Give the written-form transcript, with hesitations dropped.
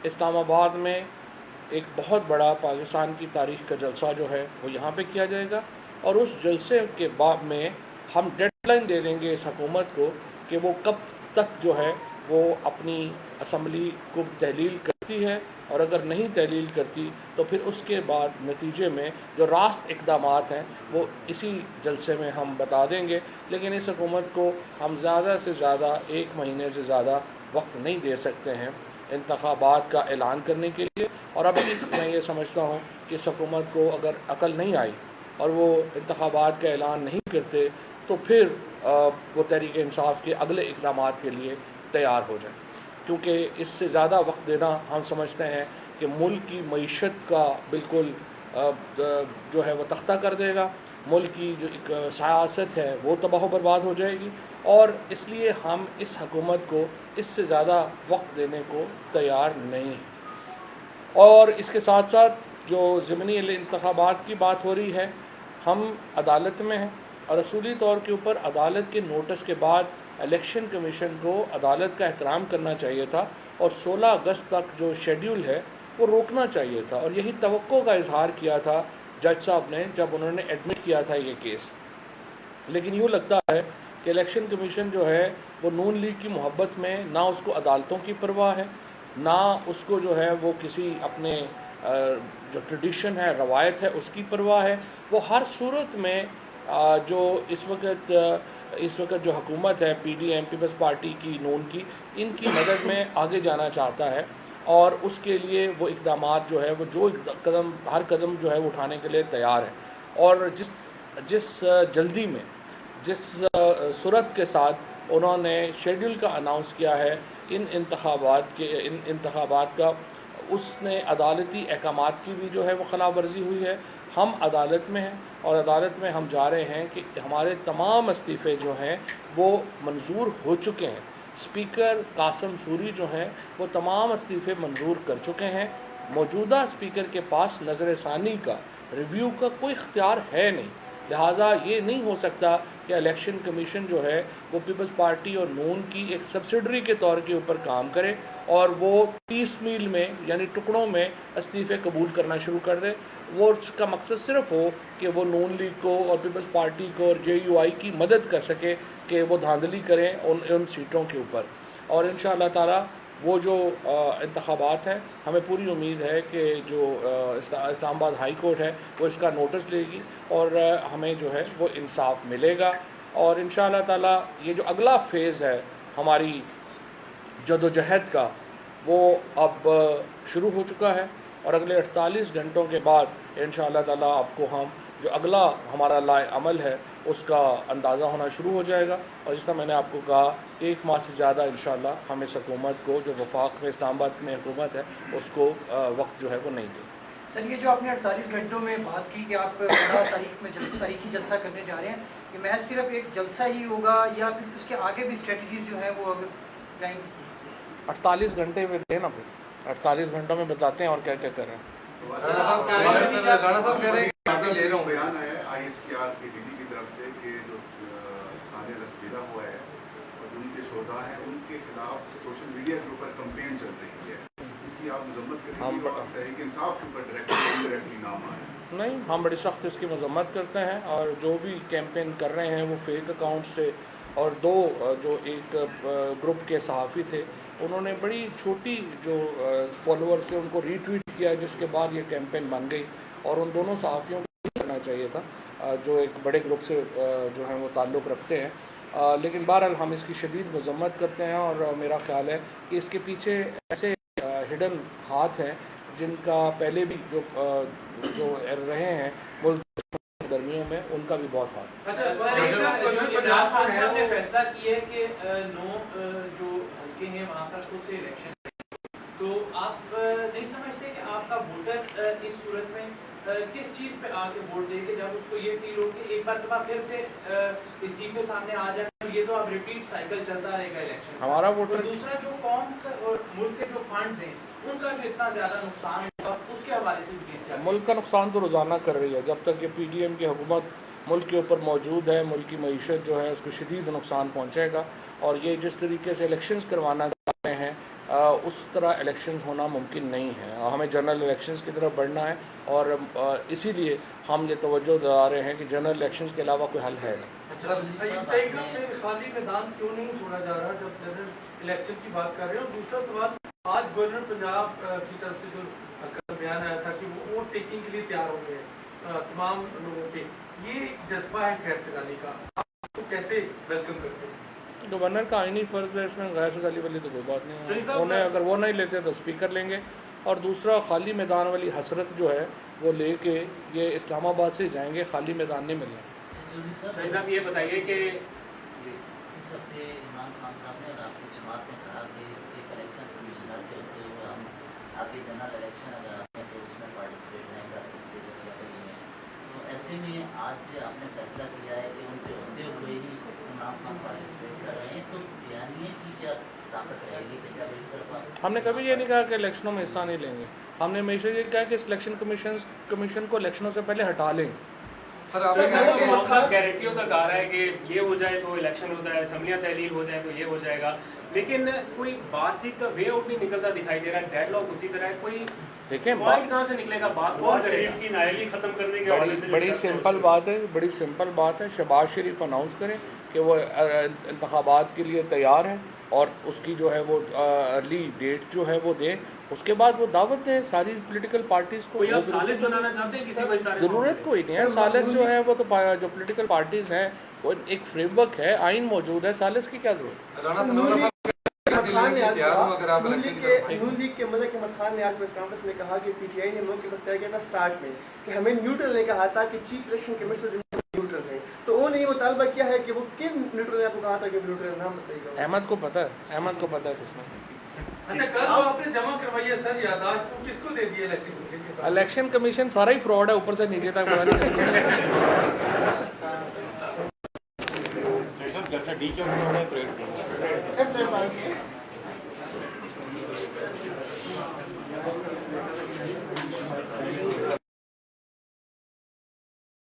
इस्लामाबाद में एक बहुत बड़ा पाकिस्तान की तारीख़ का जलसा जो है वो यहाँ पे किया जाएगा और उस जलसे के बाद में हम डेडलाइन दे देंगे इस हुकूमत को कि वो कब तक जो है वो अपनी असम्बली को तहलील करती है, और अगर नहीं तहलील करती तो फिर उसके बाद नतीजे में जो रास्त इक़दाम हैं वो इसी जलसे में हम बता देंगे। लेकिन इस हुकूमत को हम ज़्यादा से ज़्यादा 1 महीने से ज़्यादा वक्त नहीं दे सकते हैं इंतखाबात का ऐलान करने के लिए। और अभी मैं ये समझता हूँ कि इस हुकूमत को अगर अकल नहीं आई और वो इंतखाबात का ऐलान नहीं करते तो फिर वो तहरीक इंसाफ के अगले इक़दाम के लिए तैयार हो जाए, क्योंकि इससे ज़्यादा वक्त देना हम समझते हैं कि मुल्क की मईशत का बिल्कुल जो है वो तख्ता कर देगा। मुल्क की जो एक सियासत है वो तबाह बर्बाद हो जाएगी, और इसलिए हम इस हुकूमत को इससे ज़्यादा वक्त देने को तैयार नहीं हैं। और इसके साथ साथ जो ज़िमनी इंतखाबात की बात हो रही है, हम अदालत में हैं और असूली तौर के ऊपर अदालत के नोटिस के बाद इलेक्शन कमीशन को अदालत का एहतराम करना चाहिए था और 16 अगस्त तक जो शेड्यूल है वो रोकना चाहिए था, और यही तवक्को का इजहार किया था जज साहब ने जब उन्होंने एडमिट किया था ये केस। लेकिन यूँ लगता है कि इलेक्शन कमीशन जो है वो नून लीग की मोहब्बत में ना उसको अदालतों की परवाह है, ना उसको जो है वो किसी अपने जो ट्रेडिशन है, रवायत है, उसकी परवाह है। वो हर सूरत में जो इस वक्त जो हुकूमत है PDM पीपल्स पार्टी की, नून की, इनकी मदद में आगे जाना चाहता है, और उसके लिए वो इक़दाम जो है वो हर कदम जो है वो उठाने के लिए तैयार है। और जिस जल्दी में, जिस सूरत के साथ उन्होंने शेड्यूल का अनाउंस किया है इन इंतखाबात का, उसने अदालती अहकामात की भी जो है वो खिलाफ वर्जी हुई है। हम अदालत में हैं और अदालत में हम जा रहे हैं कि हमारे तमाम इस्तीफ़े जो हैं वो मंजूर हो चुके हैं। स्पीकर कासिम सूरी जो हैं वो तमाम इस्तीफ़े मंजूर कर चुके हैं। मौजूदा स्पीकर के पास नज़र-ए-सानी का, रिव्यू का कोई इख्तियार है नहीं। लिहाजा ये नहीं हो सकता कि इलेक्शन कमीशन जो है वो पीपल्स पार्टी और नून की एक सब्सिडरी के तौर के ऊपर काम करे और वो पीस मील में, यानी टुकड़ों में इस्तीफ़े कबूल करना शुरू कर दे। वो उसका मकसद सिर्फ हो कि वो नून लीग को और पीपल्स पार्टी को और JUI की मदद कर सके कि वो धांधली करें उन सीटों के ऊपर। और इंशाअल्लाह ताला वो जो इंतखाबात हैं, हमें पूरी उम्मीद है कि जो इस्लामाबाद हाई कोर्ट है वो इसका नोटिस लेगी और हमें जो है वो इंसाफ मिलेगा। और इंशाअल्लाह ताला ये जो अगला फ़ेज़ है हमारी जदोजहद का, वो अब शुरू हो चुका है, और अगले 48 घंटों के बाद इंशाअल्लाह ताला आपको हम जो अगला हमारा लाए अमल है उसका अंदाज़ा होना शुरू हो जाएगा। और जिस तरह मैंने आपको कहा, 1 माह से ज़्यादा इंशाअल्लाह हम इस हुकूमत को, जो वफाक में इस्लामाबाद में हुकूमत है, उसको वक्त जो है वो नहीं दें। सर, ये जो आपने 48 घंटों में बात की कि आप बड़ा तारीखी जलसा करने जा रहे हैं, कि महज सिर्फ एक जलसा ही होगा या फिर उसके आगे भी स्ट्रेटजीज जो है वो अगर जाएंगी? 48 घंटे में दें ना, फिर 48 घंटों में बताते हैं और क्या क्या कर रहे हैं। बयान आया है ISPR के DG की तरफ से कि जो साले रसबीरा हुआ है और उनके शोधा हैं, उनके खिलाफ सोशल मीडिया के ऊपर कंपेन चल रही है, इसकी आप मजम्मत करेंगे और तहरीक इंसाफ के ऊपर डायरेक्टली नाम आए? नहीं, हम बड़ी सख्त इसकी मजम्मत करते हैं, और जो भी कैंपेन कर रहे हैं वो फेक अकाउंट से, और जो एक ग्रुप के सहाफ़ी थे उन्होंने बड़ी छोटी जो फॉलोअर्स थे उनको रीट्वीट किया, जिसके बाद ये कैंपेन बन गई। और उन दोनों सहाफ़ियों को करना चाहिए था जो एक बड़े ग्रुप से जो है वो ताल्लुक़ रखते हैं। लेकिन बहरहाल हम इसकी शदीद मजम्मत करते हैं, और मेरा ख़्याल है कि इसके पीछे ऐसे हिडन हाथ हैं जिनका पहले भी जो रहे हैं मुल्क गर्मियों में, उनका भी बहुत हाथ। अच्छा, इमरान खान साहब ने फैसला किया है कि जो हल्के हैं वहाँ पर खुद से इलेक्शन, तो आप नहीं समझते कि आपका वोटर इस सूरत में किस चीज़ पे आके वोट देंगे जब उसको ये फील हो कि एक बार तो फिर से इस्तीफे सामने आ जाए, ये तो अब रिपीट साइकिल चलता रहेगा इलेक्शन हमारा वोटर। दूसरा, जो कौम और मुल्क के जो फंड्स हैं उनका जो इतना ज़्यादा नुकसान होगा, उसके हवाले से भी मुल्क का नुकसान तो रोज़ाना कर रही है। जब तक ये PDM की हुकूमत मुल्क के ऊपर मौजूद है, मुल्क की मईशत जो है उसको शदीद नुकसान पहुँचेगा। और ये जिस तरीके से इलेक्शंस करवाना चाहते हैं उस तरह इलेक्शन होना मुमकिन नहीं है। हमें जनरल इलेक्शंस की तरफ बढ़ना है और इसीलिए हम ये तवज्जो दिला रहे हैं कि जनरल इलेक्शंस के अलावा कोई हल है नहीं। टाइगर में खाली मैदान क्यों नहीं छोड़ा जा रहा जब जनरल इलेक्शन की बात कर रहे हैं? और दूसरा सवाल, आज गवर्नर पंजाब की तरफ से जो बयान आया था कि वो वोट टेकिंग के लिए तैयार हो गए तमाम लोगों के, ये जज्बा है खैर सगाली का, आपको कैसे वेलकम करते हैं? गवर्नर का आईनी फ़र्ज़ है, इसमें गैर सगाली वाली तो कोई बात नहीं है। उन्हें अगर वो नहीं लेते तो स्पीकर लेंगे। और दूसरा, खाली मैदान वाली हसरत जो है वो लेके ये इस्लामाबाद से जाएंगे, खाली मैदान नहीं मिलना। चौधरी साहब ये बताइए कि इस हफ्ते इमरान खान साहब ने और आपकी जमात ने कहा कि इस चीफ इलेक्शन कमिश्नर के होते हुए हम आगे जनरल इलेक्शन अगर आते हैं तो उसमें पार्टिसिपेट नहीं कर सकते तो ऐसे में आज आपने फैसला किया है कि उनके होते हुए ही इमरान खान पार्टिसिपेट कर रहे हैं, तो बयानिए की क्या ताकत रहेगी कि जब एक तरफा? हमने कभी ये नहीं कहा कि इलेक्शनों में हिस्सा नहीं लेंगे। हमने हमेशा ये कहा कि इलेक्शन कमीशन को इलेक्शनों से पहले हटा लेंगे। सर आपका गारंटियों तक आ रहा है कि ये हो जाए तो इलेक्शन होता है, असम्बलियाँ तहलील हो जाए तो ये हो जाएगा, लेकिन कोई बातचीत का वे आउट नहीं निकलता दिखाई दे रहा है। डेडलॉक उसी तरह है, कोई देखिए पॉइंट कहाँ से निकलेगा? बात नवाज शरीफ की नाअहली खत्म करने के हवाले से बड़ी सिंपल बात है, बड़ी सिंपल बात है। शहबाज शरीफ अनाउंस करें कि वो इंतखाबात के लिए तैयार हैं और उसकी जो है वो अर्ली डेट जो है वो दें, उसके बाद वो दावत दें सारी पॉलिटिकल पार्टीज़ को। कोई आप सालिस बनाना चाहते हैं किसी को? ज़रूरत कोई नहीं है सालिस जो है वो तो जो पॉलिटिकल पार्टीज़ हैं वो एक फ्रेमवर्क है, आइन मौजूद है, सालिस की क्या ज़रूरत? नून लीग के मदर अहमद खान ने आज प्रेस कॉन्फ्रेंस में कहा कि पीटीआई ने मौक़िफ़ तय किया था स्टार्ट में कि हमें न्यूट्रल ने कहा था कि चीफ इलेक्शन कमिश्नर जो है न्यूट्रल है, तो उन्होंने ये मुतालबा किया है कि वो किन न्यूट्रल ने आपको कहा था कि न्यूट्रल नाम बताइएगा? अहमद को पता है, अहमद को पता है किसने। अच्छा, कल आपने जमा करवाई है सर याददाश्त, तो किसको दे दी इलेक्शन कमीशन के साथ? इलेक्शन कमीशन सारा ही फ्रॉड है, ऊपर से नीचे तक पता नहीं किसको। जैसा डी चौक में